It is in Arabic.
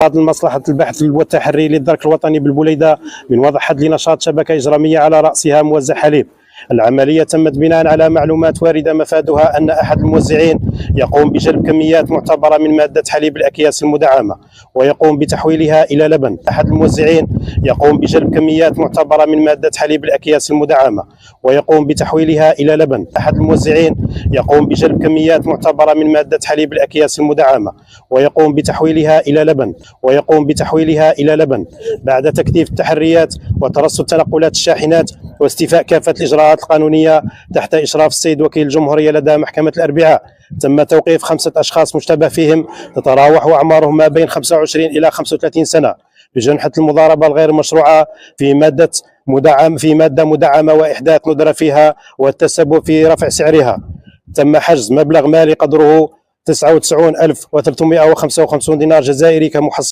مصلحة البحث والتحري للدرك الوطني بالبوليدة من وضع حد لنشاط شبكة إجرامية على رأسها موزع حليب. العملية تمت بناء على معلومات واردة مفادها أن أحد الموزعين يقوم بجلب كميات معتبرة من مادة حليب الأكياس المدعمة ويقوم بتحويلها إلى لبن. أحد الموزعين يقوم بجلب كميات معتبرة من مادة حليب الأكياس المدعمة ويقوم بتحويلها إلى لبن. أحد الموزعين يقوم بجلب كميات معتبرة من مادة حليب الأكياس المدعمة ويقوم بتحويلها إلى لبن بعد تكثيف التحريات وترصد تنقلات الشاحنات واستيفاء كافة الإجراءات القانونية تحت إشراف السيد وكيل الجمهورية لدى محكمة الأربعاء، تم توقيف 5 أشخاص مشتبه فيهم تتراوح أعمارهم ما بين 25 إلى 35 سنة بجنحة المضاربة الغير مشروعة في مادة مدعمة وإحداث ندرة فيها والتسبب في رفع سعرها. تم حجز مبلغ مالي قدره 99,355 دينار جزائري كمحصل